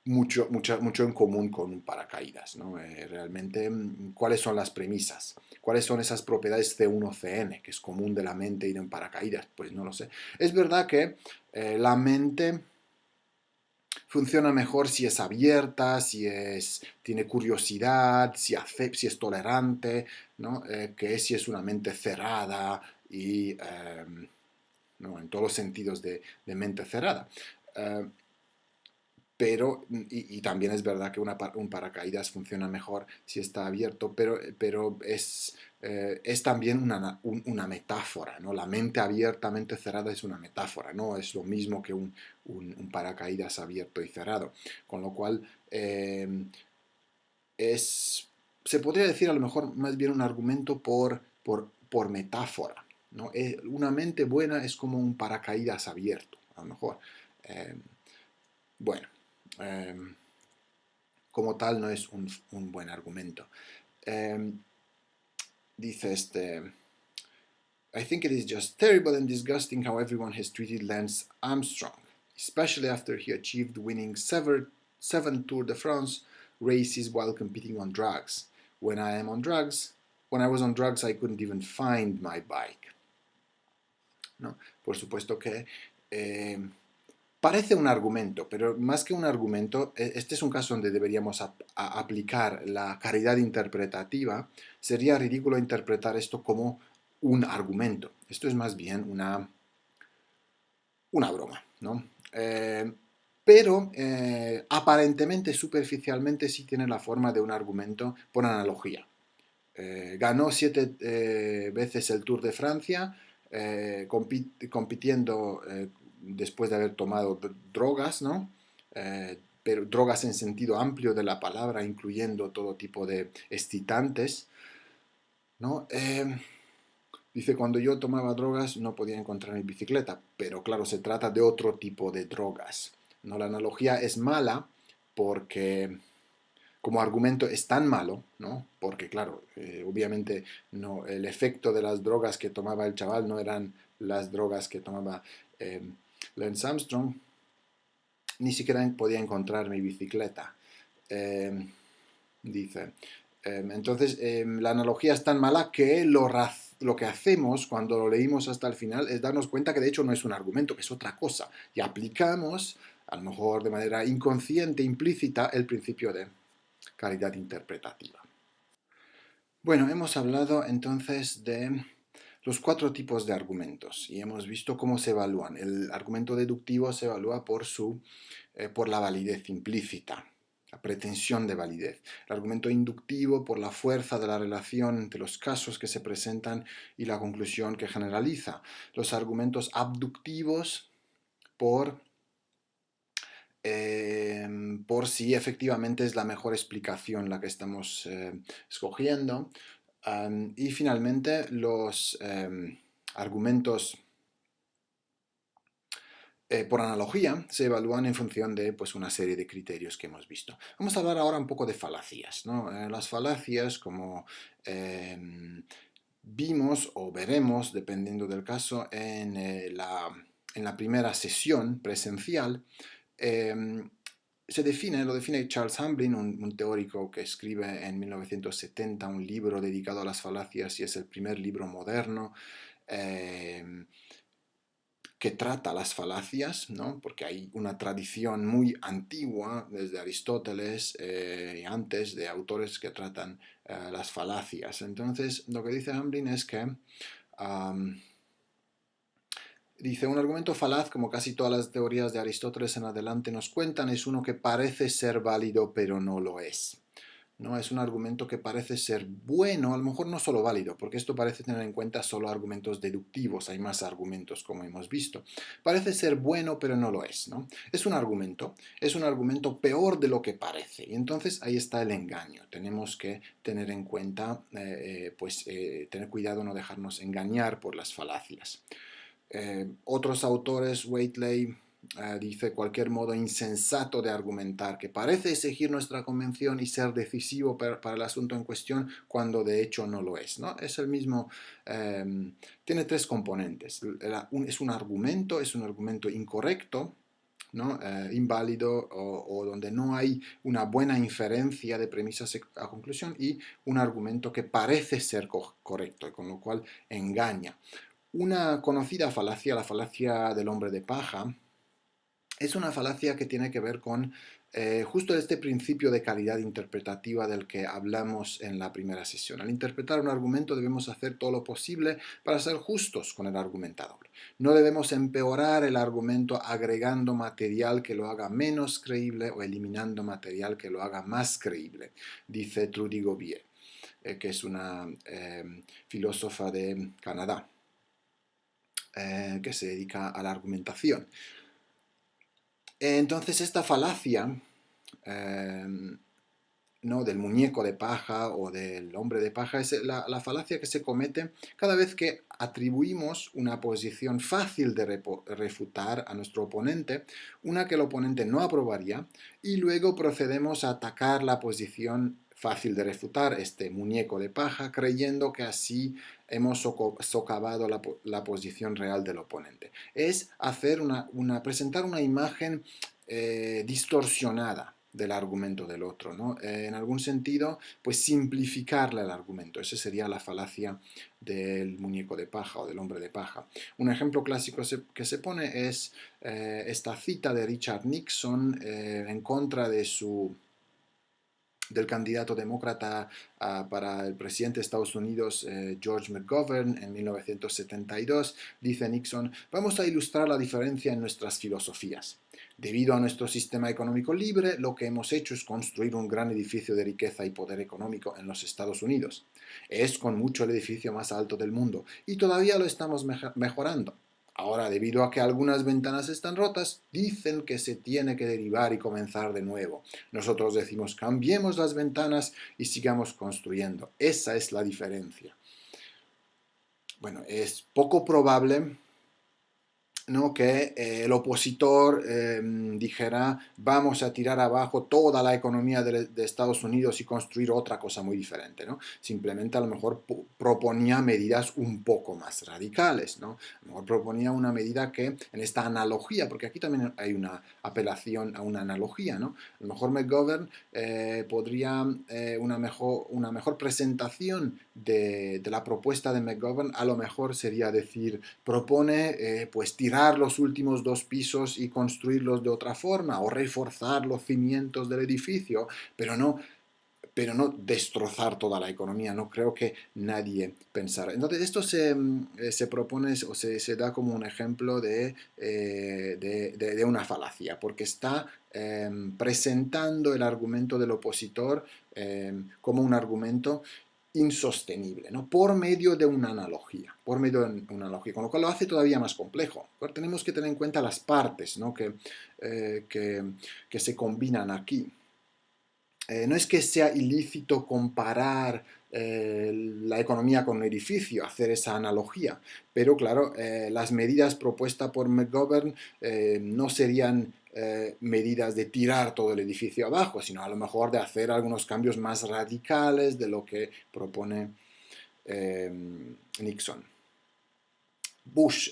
mucho en común con un paracaídas, ¿no? Realmente, ¿cuáles son las premisas? ¿Cuáles son esas propiedades C1CN, que es común de la mente y de un paracaídas? Pues no lo sé. Es verdad que la mente funciona mejor si es abierta, tiene curiosidad, si es tolerante, ¿no? Que si es una mente cerrada y, ¿no? En todos los sentidos de mente cerrada. Pero, y también es verdad que un paracaídas funciona mejor si está abierto, pero es también una metáfora, ¿no? La mente abierta, mente cerrada es una metáfora, no es lo mismo que un paracaídas abierto y cerrado. Con lo cual, se podría decir a lo mejor más bien un argumento por metáfora, ¿no? Una mente buena es como un paracaídas abierto, a lo mejor. Eh, bueno, eh, como tal no es un buen argumento. Dice I think it is just terrible and disgusting how everyone has treated Lance Armstrong, especially after he achieved winning seven Tour de France races while competing on drugs. When I was on drugs, I couldn't even find my bike. ¿No? Por supuesto que parece un argumento, pero más que un argumento, este es un caso donde deberíamos aplicar la caridad interpretativa. Sería ridículo interpretar esto como un argumento. Esto es más bien una broma, ¿no? Pero aparentemente, superficialmente, sí tiene la forma de un argumento por analogía. Ganó 7 veces el Tour de Francia, compitiendo después de haber tomado drogas, ¿no? Pero drogas en sentido amplio de la palabra, incluyendo todo tipo de excitantes, ¿no? Dice, cuando yo tomaba drogas no podía encontrar mi bicicleta, pero claro, se trata de otro tipo de drogas, ¿no? La analogía es mala porque como argumento es tan malo, ¿no? Porque claro, obviamente no, el efecto de las drogas que tomaba el chaval no eran las drogas que tomaba eh, Lance Armstrong, ni siquiera podía encontrar mi bicicleta. Dice, entonces la analogía es tan mala que lo que hacemos cuando lo leímos hasta el final es darnos cuenta que de hecho no es un argumento, que es otra cosa. Y aplicamos, a lo mejor de manera inconsciente, implícita, el principio de calidad interpretativa. Bueno, hemos hablado entonces de los 4 tipos de argumentos y hemos visto cómo se evalúan. El argumento deductivo se evalúa por la validez implícita, la pretensión de validez. El argumento inductivo por la fuerza de la relación entre los casos que se presentan y la conclusión que generaliza. Los argumentos abductivos por por si efectivamente es la mejor explicación la que estamos escogiendo. Y finalmente los argumentos por analogía se evalúan en función de pues, una serie de criterios que hemos visto. Vamos a hablar ahora un poco de falacias, ¿no? Las falacias, como vimos o veremos, dependiendo del caso, en la primera sesión presencial, lo define Charles Hamblin, un teórico que escribe en 1970 un libro dedicado a las falacias y es el primer libro moderno que trata las falacias, ¿no? Porque hay una tradición muy antigua, desde Aristóteles y antes, de autores que tratan las falacias. Entonces, lo que dice Hamblin es que dice, un argumento falaz, como casi todas las teorías de Aristóteles en adelante nos cuentan, es uno que parece ser válido pero no lo es. ¿No? Es un argumento que parece ser bueno, a lo mejor no solo válido, porque esto parece tener en cuenta solo argumentos deductivos, hay más argumentos como hemos visto. Parece ser bueno pero no lo es. ¿No? Es un argumento peor de lo que parece. Y entonces ahí está el engaño. Tenemos que tener en cuenta, tener cuidado, no dejarnos engañar por las falacias. Otros autores, Waitley dice cualquier modo insensato de argumentar que parece exigir nuestra convención y ser decisivo para el asunto en cuestión cuando de hecho no lo es, ¿no? Es el mismo, tiene 3 componentes. Es un argumento incorrecto, ¿no? Inválido o donde no hay una buena inferencia de premisas a conclusión y un argumento que parece ser correcto y con lo cual engaña. Una conocida falacia, la falacia del hombre de paja, es una falacia que tiene que ver con justo este principio de calidad interpretativa del que hablamos en la primera sesión. Al interpretar un argumento debemos hacer todo lo posible para ser justos con el argumentador. No debemos empeorar el argumento agregando material que lo haga menos creíble o eliminando material que lo haga más creíble, dice Trudy Gobier, que es una filósofa de Canadá. Que se dedica a la argumentación. Entonces esta falacia, ¿no? del muñeco de paja o del hombre de paja, es la falacia que se comete cada vez que atribuimos una posición fácil de refutar a nuestro oponente, una que el oponente no aprobaría, y luego procedemos a atacar la posición fácil de refutar, este muñeco de paja, creyendo que así hemos socavado la posición real del oponente. Es hacer presentar una imagen distorsionada del argumento del otro, ¿no? En algún sentido, pues simplificarle el argumento. Esa sería la falacia del muñeco de paja o del hombre de paja. Un ejemplo clásico que se pone es esta cita de Richard Nixon en contra del candidato demócrata para el presidente de Estados Unidos, George McGovern, en 1972, dice Nixon, vamos a ilustrar la diferencia en nuestras filosofías. Debido a nuestro sistema económico libre, lo que hemos hecho es construir un gran edificio de riqueza y poder económico en los Estados Unidos. Es con mucho el edificio más alto del mundo y todavía lo estamos mejorando. Ahora, debido a que algunas ventanas están rotas, dicen que se tiene que derivar y comenzar de nuevo. Nosotros decimos, cambiemos las ventanas y sigamos construyendo. Esa es la diferencia. Bueno, es poco probable ¿no? Que el opositor dijera vamos a tirar abajo toda la economía de Estados Unidos y construir otra cosa muy diferente, ¿no? Simplemente a lo mejor proponía medidas un poco más radicales, ¿no? A lo mejor proponía una medida que en esta analogía, porque aquí también hay una apelación a una analogía, ¿no? A lo mejor McGovern podría una mejor presentación de la propuesta de McGovern a lo mejor sería decir propone pues tirar los últimos 2 pisos y construirlos de otra forma o reforzar los cimientos del edificio, pero no destrozar toda la economía. No creo que nadie pensara. Entonces esto se propone o se da como un ejemplo de una falacia, porque está presentando el argumento del opositor como un argumento insostenible, ¿no? Por medio de una analogía, por medio de una analogía, con lo cual lo hace todavía más complejo. Pero tenemos que tener en cuenta las partes, ¿no? que se combinan aquí. No es que sea ilícito comparar la economía con un edificio, hacer esa analogía, pero claro, las medidas propuestas por McGovern no serían medidas de tirar todo el edificio abajo, sino a lo mejor de hacer algunos cambios más radicales de lo que propone eh, Nixon. Bush,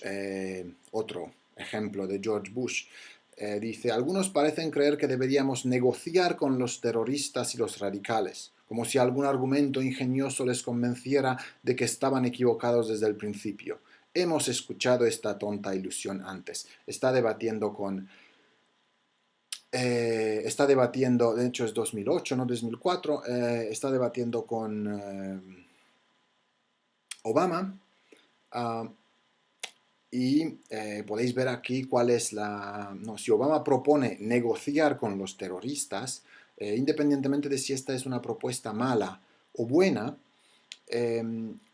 otro ejemplo de George Bush, dice, algunos parecen creer que deberíamos negociar con los terroristas y los radicales, como si algún argumento ingenioso les convenciera de que estaban equivocados desde el principio. Hemos escuchado esta tonta ilusión antes. Está debatiendo, de hecho es 2008, no 2004, está debatiendo con Obama. Uh, y podéis ver aquí cuál es la... No, si Obama propone negociar con los terroristas, independientemente de si esta es una propuesta mala o buena,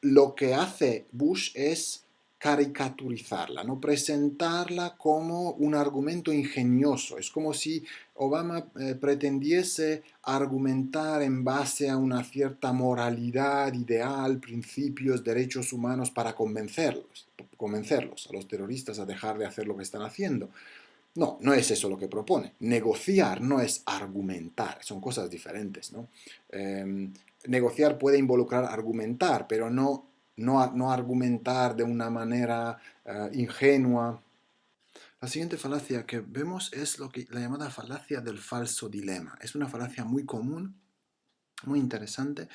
lo que hace Bush es caricaturizarla, no presentarla como un argumento ingenioso. Es como si Obama pretendiese argumentar en base a una cierta moralidad, ideal, principios, derechos humanos para convencerlos a los terroristas a dejar de hacer lo que están haciendo. No, no es eso lo que propone. Negociar no es argumentar, son cosas diferentes, ¿no? Negociar puede involucrar argumentar, pero no argumentar de una manera ingenua. La siguiente falacia que vemos es la llamada falacia del falso dilema. Es una falacia muy común, muy interesante.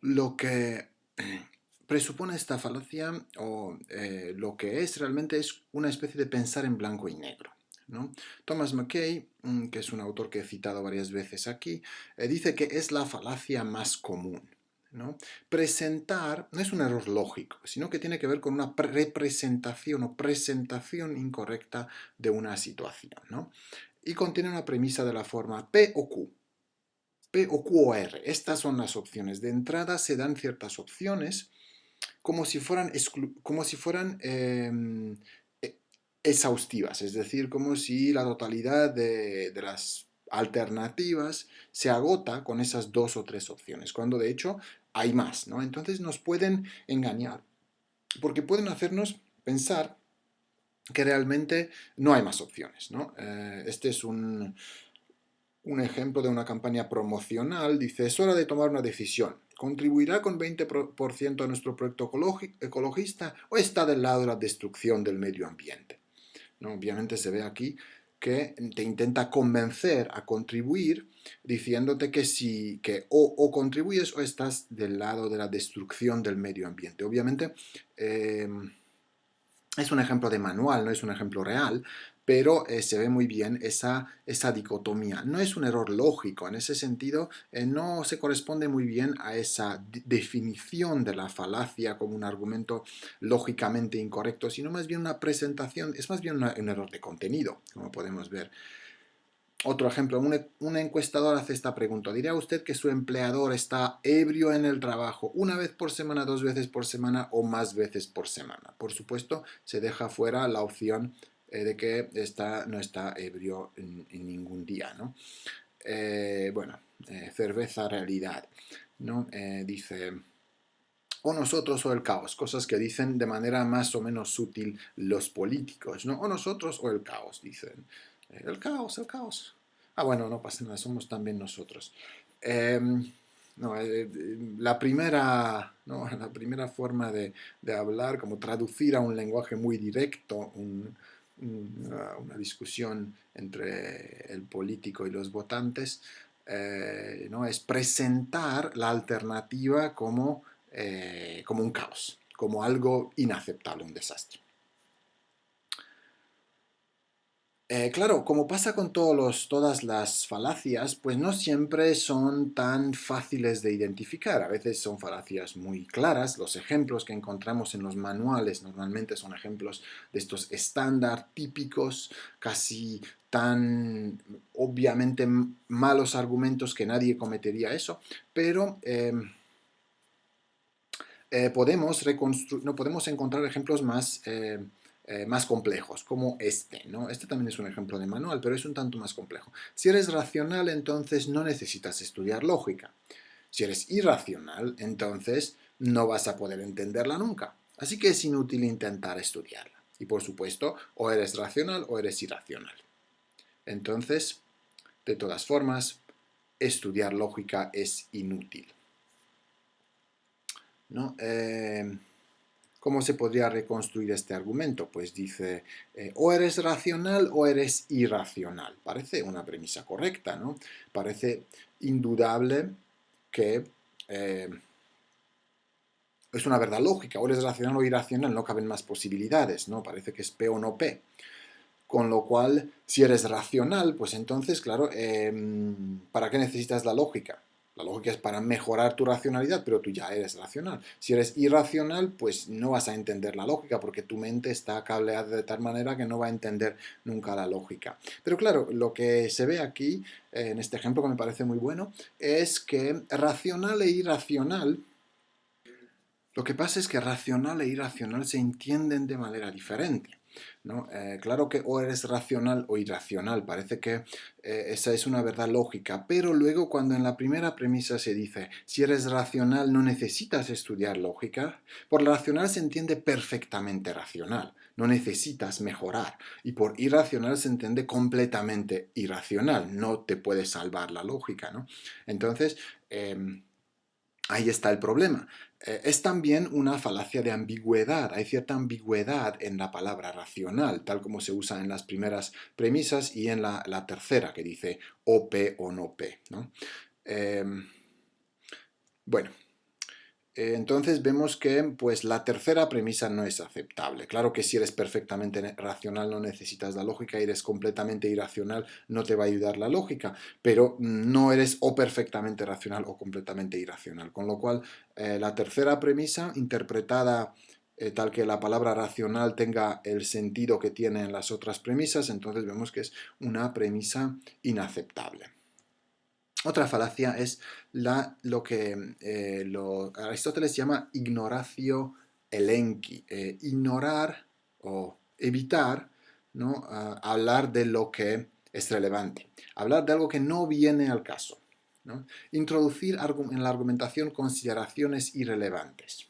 Lo que presupone esta falacia, o lo que es realmente, es una especie de pensar en blanco y negro, ¿no? Thomas McKay, que es un autor que he citado varias veces aquí, dice que es la falacia más común, ¿no? Presentar no es un error lógico, sino que tiene que ver con una representación o presentación incorrecta de una situación, ¿no? Y contiene una premisa de la forma P o Q. P o Q o R. Estas son las opciones. De entrada se dan ciertas opciones como si fueran exhaustivas, es decir, como si la totalidad de las alternativas se agota con esas 2 o 3 opciones, cuando de hecho hay más, ¿no? Entonces nos pueden engañar, porque pueden hacernos pensar que realmente no hay más opciones, ¿no? Este es un ejemplo de una campaña promocional. Dice, es hora de tomar una decisión. ¿Contribuirá con 20% a nuestro proyecto ecologista o está del lado de la destrucción del medio ambiente? ¿No? Obviamente se ve aquí que te intenta convencer a contribuir diciéndote que si que o contribuyes o estás del lado de la destrucción del medio ambiente. Obviamente es un ejemplo de manual, no es un ejemplo real, pero se ve muy bien esa dicotomía. No es un error lógico, en ese sentido no se corresponde muy bien a esa definición de la falacia como un argumento lógicamente incorrecto, sino más bien una presentación, es más bien un error de contenido, como podemos ver. Otro ejemplo, un encuestador hace esta pregunta. ¿Diría usted que su empleador está ebrio en el trabajo 1 vez por semana, 2 veces por semana o más veces por semana? Por supuesto, se deja fuera la opción de que no está ebrio en ningún día, ¿no? Bueno, cerveza realidad, ¿no? Dice o nosotros o el caos, cosas que dicen de manera más o menos sutil los políticos, ¿no? O nosotros o el caos, dicen. El caos, el caos. Ah, bueno, no pasa nada, somos también nosotros. No, la primera, ¿no? La primera forma de hablar, como traducir a un lenguaje muy directo, una discusión entre el político y los votantes, ¿no? Es presentar la alternativa como un caos, como algo inaceptable, un desastre. Claro, como pasa con todas las falacias, pues no siempre son tan fáciles de identificar. A veces son falacias muy claras. Los ejemplos que encontramos en los manuales normalmente son ejemplos de estos estándar típicos, casi tan obviamente malos argumentos que nadie cometería eso, pero no podemos encontrar ejemplos más complejos, como este, ¿no? Este también es un ejemplo de manual, pero es un tanto más complejo. Si eres racional, entonces no necesitas estudiar lógica. Si eres irracional, entonces no vas a poder entenderla nunca. Así que es inútil intentar estudiarla. Y por supuesto, o eres racional o eres irracional. Entonces, de todas formas, estudiar lógica es inútil, ¿no? ¿Cómo se podría reconstruir este argumento? Pues dice, o eres racional o eres irracional. Parece una premisa correcta, ¿no? Parece indudable que es una verdad lógica. O eres racional o irracional, no caben más posibilidades, ¿no? Parece que es P o no P. Con lo cual, si eres racional, pues entonces, claro, ¿para qué necesitas la lógica? La lógica es para mejorar tu racionalidad, pero tú ya eres racional. Si eres irracional, pues no vas a entender la lógica, porque tu mente está cableada de tal manera que no va a entender nunca la lógica. Pero claro, lo que se ve aquí, en este ejemplo que me parece muy bueno, es que racional e irracional, lo que pasa es que racional e irracional se entienden de manera diferente, ¿no? Claro que o eres racional o irracional, parece que esa es una verdad lógica, pero luego cuando en la primera premisa se dice si eres racional no necesitas estudiar lógica, por racional se entiende perfectamente racional, no necesitas mejorar, y por irracional se entiende completamente irracional, no te puede salvar la lógica, ¿no? Entonces, ahí está el problema. Es también una falacia de ambigüedad. Hay cierta ambigüedad en la palabra racional, tal como se usa en las primeras premisas y en la tercera, que dice o P o no P, ¿no? Eh, bueno, entonces vemos que pues, la tercera premisa no es aceptable. Claro que si eres perfectamente racional no necesitas la lógica, eres completamente irracional, no te va a ayudar la lógica, pero no eres o perfectamente racional o completamente irracional. Con lo cual, la tercera premisa, interpretada tal que la palabra racional tenga el sentido que tiene en las otras premisas, entonces vemos que es una premisa inaceptable. Otra falacia es lo que Aristóteles llama ignoratio elenchi, ignorar o evitar, ¿no? Hablar de lo que es relevante, hablar de algo que no viene al caso, ¿no? Introducir en la argumentación consideraciones irrelevantes.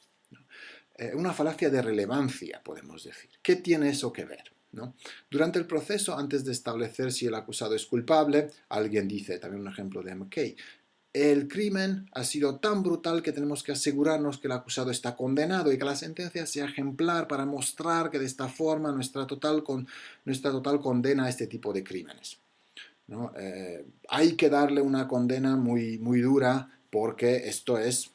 Una falacia de relevancia, podemos decir. ¿Qué tiene eso que ver? ¿No? Durante el proceso, antes de establecer si el acusado es culpable, alguien dice, también un ejemplo de McKay, el crimen ha sido tan brutal que tenemos que asegurarnos que el acusado está condenado y que la sentencia sea ejemplar para mostrar que de esta forma nuestra total condena a este tipo de crímenes, ¿no? Hay que darle una condena muy, muy dura porque esto es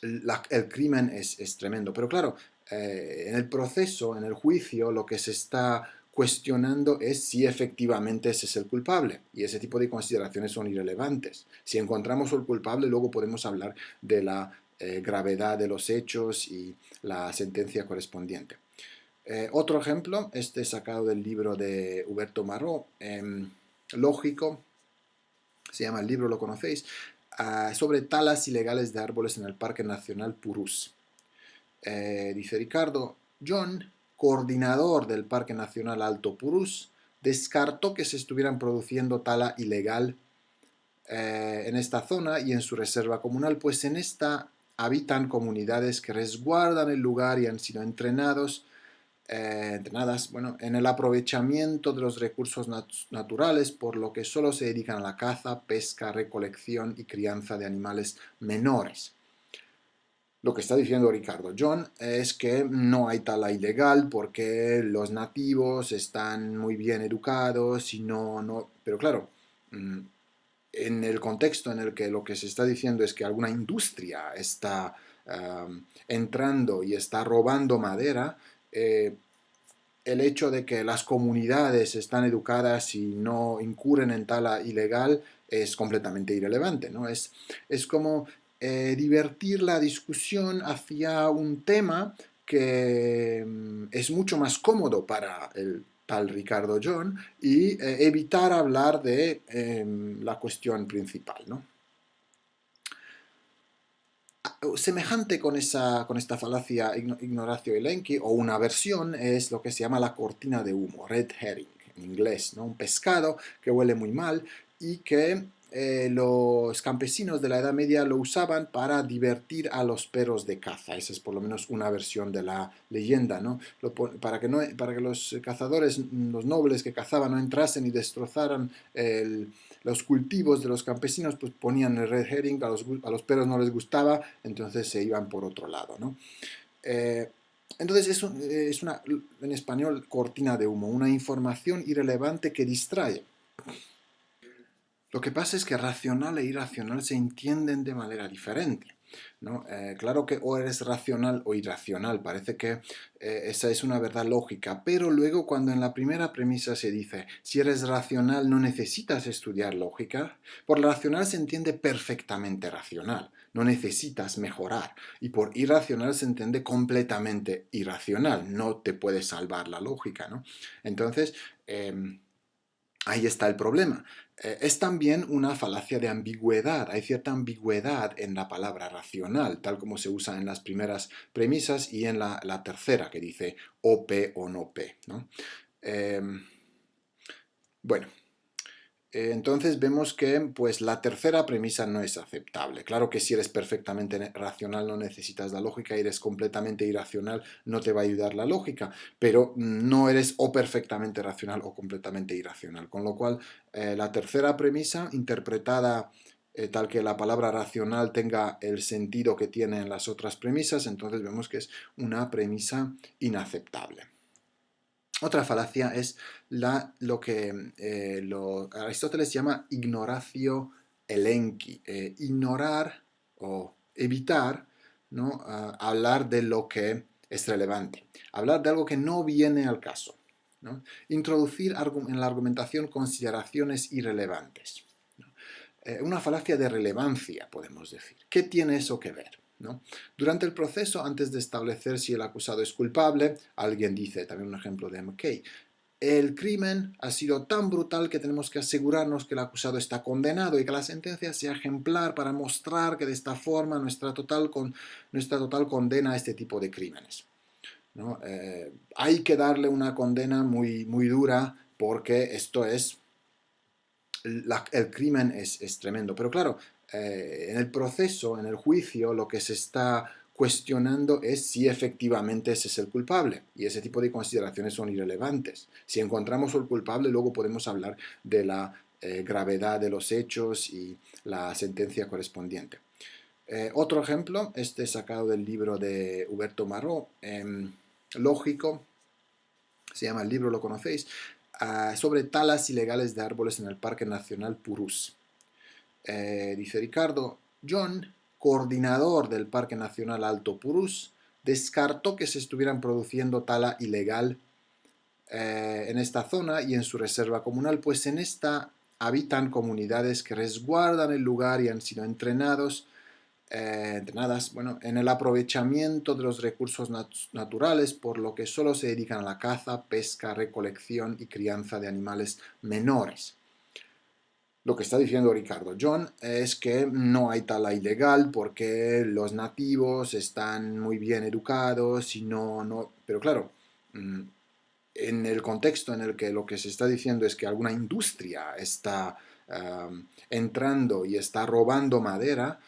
el crimen es tremendo. Pero claro, en el proceso, en el juicio, lo que se está cuestionando es si efectivamente ese es el culpable. Y ese tipo de consideraciones son irrelevantes. Si encontramos al culpable, luego podemos hablar de la gravedad de los hechos y la sentencia correspondiente. Otro ejemplo, este sacado del libro de Huberto Marró, Lógico, se llama el libro, lo conocéis, sobre talas ilegales de árboles en el Parque Nacional Purús. Dice Ricardo, John, coordinador del Parque Nacional Alto Purús, descartó que se estuvieran produciendo tala ilegal en esta zona y en su reserva comunal, pues en esta habitan comunidades que resguardan el lugar y han sido entrenadas, bueno, en el aprovechamiento de los recursos naturales, por lo que solo se dedican a la caza, pesca, recolección y crianza de animales menores. Lo que está diciendo Ricardo John es que no hay tala ilegal porque los nativos están muy bien educados y no, pero claro, en el contexto en el que lo que se está diciendo es que alguna industria está entrando y está robando madera, el hecho de que las comunidades están educadas y no incurren en tala ilegal es completamente irrelevante, ¿no? Es como divertir la discusión hacia un tema que es mucho más cómodo para el tal Ricardo John y evitar hablar de la cuestión principal, ¿no? Semejante con esta falacia Ignoracio Elenchi, o una versión, es lo que se llama la cortina de humo, red herring en inglés, ¿no? Un pescado que huele muy mal y que los campesinos de la Edad Media lo usaban para divertir a los perros de caza. Esa es por lo menos una versión de la leyenda, ¿no? Para que los cazadores, los nobles que cazaban, no entrasen y destrozaran los cultivos de los campesinos, pues ponían el red herring, a los perros no les gustaba, entonces se iban por otro lado, ¿no? Eh, entonces es una, en español, cortina de humo, una información irrelevante que distrae. Lo que pasa es que racional e irracional se entienden de manera diferente, ¿no? Claro que o eres racional o irracional, parece que esa es una verdad lógica, pero luego cuando en la primera premisa se dice si eres racional no necesitas estudiar lógica, por racional se entiende perfectamente racional, no necesitas mejorar, y por irracional se entiende completamente irracional, no te puede salvar la lógica, ¿no? Entonces, ahí está el problema. Es también una falacia de ambigüedad. Hay cierta ambigüedad en la palabra racional, tal como se usa en las primeras premisas y en la tercera, que dice o P o no P, ¿no? Eh, bueno, entonces vemos que pues, la tercera premisa no es aceptable. Claro que si eres perfectamente racional no necesitas la lógica, eres completamente irracional, no te va a ayudar la lógica, pero no eres o perfectamente racional o completamente irracional. Con lo cual, la tercera premisa, interpretada tal que la palabra racional tenga el sentido que tiene en las otras premisas, entonces vemos que es una premisa inaceptable. Otra falacia es lo que Aristóteles llama ignoratio elenchi, ignorar o evitar, ¿no? Hablar de lo que es relevante, hablar de algo que no viene al caso, ¿no? Introducir en la argumentación consideraciones irrelevantes, ¿no? Una falacia de relevancia, podemos decir. ¿Qué tiene eso que ver? ¿No? Durante el proceso, antes de establecer si el acusado es culpable, alguien dice, también un ejemplo de McKay, el crimen ha sido tan brutal que tenemos que asegurarnos que el acusado está condenado y que la sentencia sea ejemplar para mostrar que de esta forma nuestra total condena a este tipo de crímenes, ¿no? Hay que darle una condena muy, muy dura porque esto es el crimen es tremendo. Pero claro, en el proceso, en el juicio, lo que se está cuestionando es si efectivamente ese es el culpable. Y ese tipo de consideraciones son irrelevantes. Si encontramos al culpable, luego podemos hablar de la gravedad de los hechos y la sentencia correspondiente. Otro ejemplo, este sacado del libro de Huberto Marró, Lógico, se llama el libro, lo conocéis, sobre talas ilegales de árboles en el Parque Nacional Purús. Dice Ricardo, John, coordinador del Parque Nacional Alto Purús, descartó que se estuvieran produciendo tala ilegal en esta zona y en su reserva comunal, pues en esta habitan comunidades que resguardan el lugar y han sido entrenadas, bueno, en el aprovechamiento de los recursos naturales, por lo que solo se dedican a la caza, pesca, recolección y crianza de animales menores. Lo que está diciendo Ricardo John es que no hay tala ilegal porque los nativos están muy bien educados y no, pero claro, en el contexto en el que lo que se está diciendo es que alguna industria está entrando y está robando madera,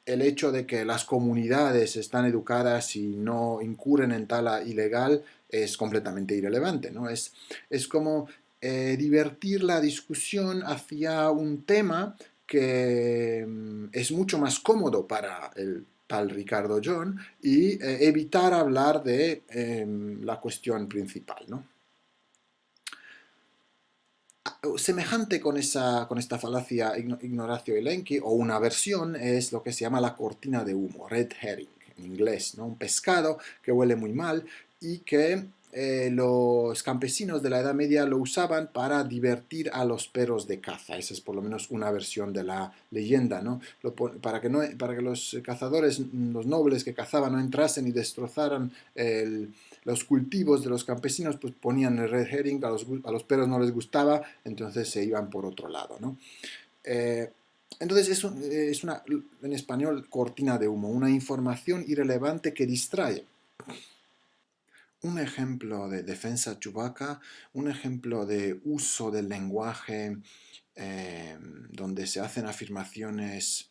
el hecho de que las comunidades están educadas y no incurren en tal ilegal es completamente irrelevante, ¿no? Es como divertir la discusión hacia un tema que es mucho más cómodo para el tal Ricardo John y evitar hablar de la cuestión principal, ¿no? Semejante con esta falacia ignoratio elenchi, o una versión, es lo que se llama la cortina de humo, red herring en inglés, ¿no? Un pescado que huele muy mal y que los campesinos de la Edad Media lo usaban para divertir a los perros de caza. Esa es por lo menos una versión de la leyenda, ¿no? Para que los cazadores, los nobles que cazaban, no entrasen y destrozaran los cultivos de los campesinos, pues ponían el red herring, a los perros no les gustaba, entonces se iban por otro lado, ¿no? Eh, entonces es una, en español, cortina de humo, una información irrelevante que distrae. Un ejemplo de defensa chubaca, un ejemplo de uso del lenguaje donde se hacen afirmaciones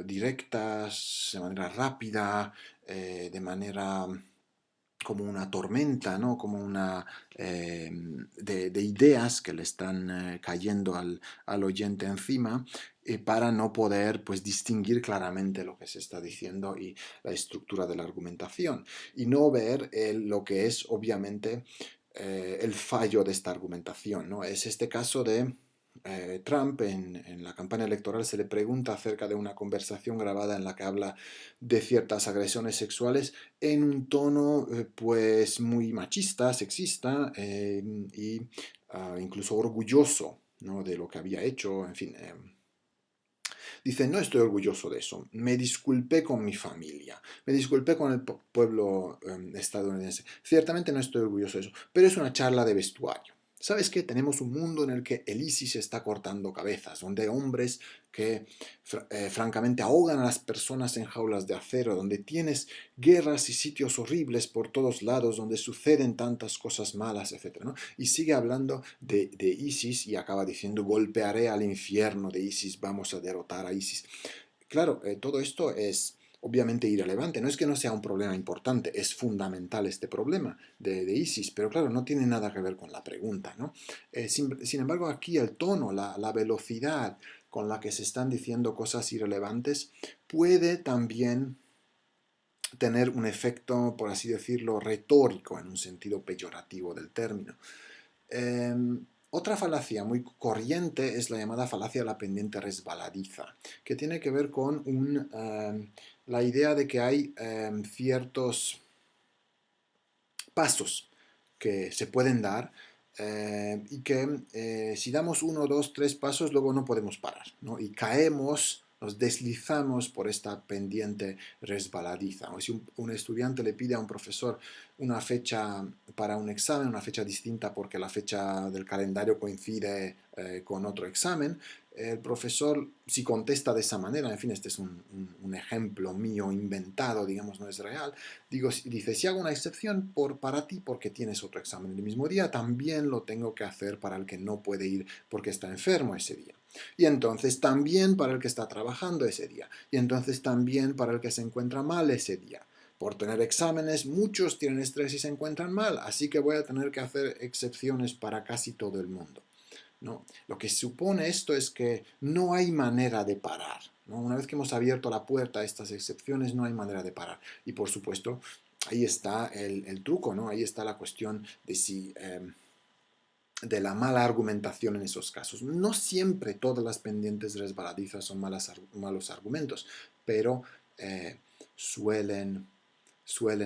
directas, de manera rápida, de manera como una tormenta, ¿no? Como una de ideas que le están cayendo al oyente encima para no poder pues distinguir claramente lo que se está diciendo y la estructura de la argumentación y no ver lo que es obviamente el fallo de esta argumentación, ¿no? Es este caso de Trump en la campaña electoral. Se le pregunta acerca de una conversación grabada en la que habla de ciertas agresiones sexuales en un tono pues muy machista, sexista y incluso orgulloso, ¿no? De lo que había hecho, en fin. Dice, no estoy orgulloso de eso, me disculpé con mi familia, me disculpé con el pueblo estadounidense. Ciertamente no estoy orgulloso de eso, pero es una charla de vestuario. ¿Sabes qué? Tenemos un mundo en el que el ISIS está cortando cabezas, donde hay hombres que francamente ahogan a las personas en jaulas de acero, donde tienes guerras y sitios horribles por todos lados, donde suceden tantas cosas malas, etc., ¿no? Y sigue hablando de ISIS y acaba diciendo, golpearé al infierno de ISIS, vamos a derrotar a ISIS. Claro, todo esto es obviamente irrelevante, no es que no sea un problema importante, es fundamental este problema de ISIS, pero claro, no tiene nada que ver con la pregunta, ¿no? Sin embargo, aquí el tono, la velocidad con la que se están diciendo cosas irrelevantes puede también tener un efecto, por así decirlo, retórico en un sentido peyorativo del término. Eh, Otra falacia muy corriente es la llamada falacia de la pendiente resbaladiza, que tiene que ver con la idea de que hay ciertos pasos que se pueden dar y que si damos uno, dos, tres pasos, luego no podemos parar, ¿no? Y caemos, nos deslizamos por esta pendiente resbaladiza. O si un estudiante le pide a un profesor una fecha para un examen, una fecha distinta porque la fecha del calendario coincide con otro examen, el profesor, si contesta de esa manera, en fin, este es un ejemplo mío inventado, digamos, no es real, dice, si hago una excepción para ti porque tienes otro examen el mismo día, también lo tengo que hacer para el que no puede ir porque está enfermo ese día. Y entonces también para el que está trabajando ese día. Y entonces también para el que se encuentra mal ese día. Por tener exámenes, muchos tienen estrés y se encuentran mal, así que voy a tener que hacer excepciones para casi todo el mundo. ¿No? Lo que supone esto es que no hay manera de parar, ¿no? Una vez que hemos abierto la puerta a estas excepciones, no hay manera de parar. Y por supuesto, ahí está el truco, ¿no? Ahí está la cuestión de si... de la mala argumentación en esos casos. No siempre todas las pendientes resbaladizas son malos argumentos, pero suelen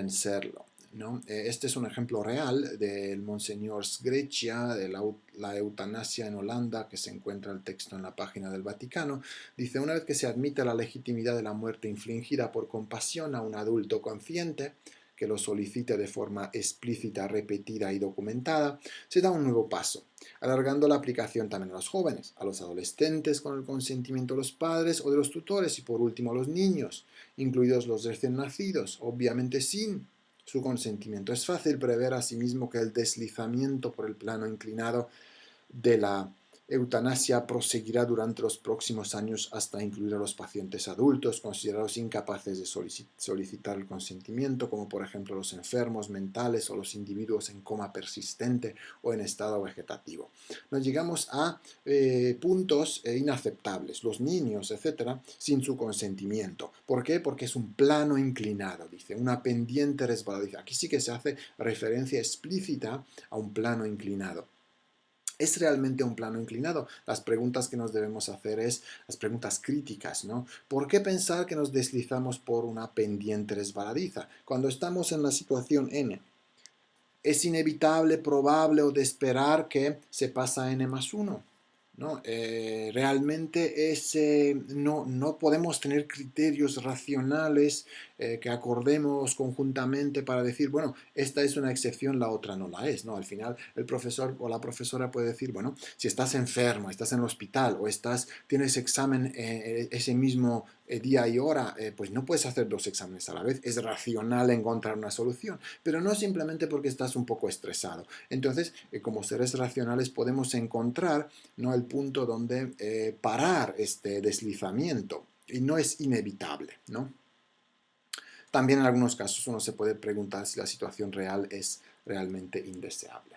serlo, ¿no? Este es un ejemplo real del Monseñor Sgreccia, de la eutanasia en Holanda, que se encuentra el texto en la página del Vaticano. Dice, una vez que se admite la legitimidad de la muerte infligida por compasión a un adulto consciente, que lo solicite de forma explícita, repetida y documentada, se da un nuevo paso, alargando la aplicación también a los jóvenes, a los adolescentes con el consentimiento de los padres o de los tutores y por último a los niños, incluidos los recién nacidos, obviamente sin su consentimiento. Es fácil prever asimismo que el deslizamiento por el plano inclinado de la eutanasia proseguirá durante los próximos años hasta incluir a los pacientes adultos considerados incapaces de solicitar el consentimiento, como por ejemplo los enfermos mentales o los individuos en coma persistente o en estado vegetativo. Nos llegamos a puntos inaceptables, los niños, etcétera, sin su consentimiento. ¿Por qué? Porque es un plano inclinado, dice, una pendiente resbaladiza. Aquí sí que se hace referencia explícita a un plano inclinado. ¿Es realmente un plano inclinado? Las preguntas que nos debemos hacer es las preguntas críticas, ¿no? ¿Por qué pensar que nos deslizamos por una pendiente resbaladiza? Cuando estamos en la situación N, ¿es inevitable, probable o de esperar que se pasa a N+1? ¿No? Realmente no podemos tener criterios racionales que acordemos conjuntamente para decir, bueno, esta es una excepción, la otra no la es, ¿no? Al final el profesor o la profesora puede decir, bueno, si estás enfermo, estás en el hospital o tienes examen ese mismo día y hora, pues no puedes hacer dos exámenes a la vez. Es racional encontrar una solución, pero no simplemente porque estás un poco estresado. Entonces, como seres racionales podemos encontrar, ¿no?, el punto donde parar este deslizamiento y no es inevitable, ¿no? También en algunos casos uno se puede preguntar si la situación real es realmente indeseable.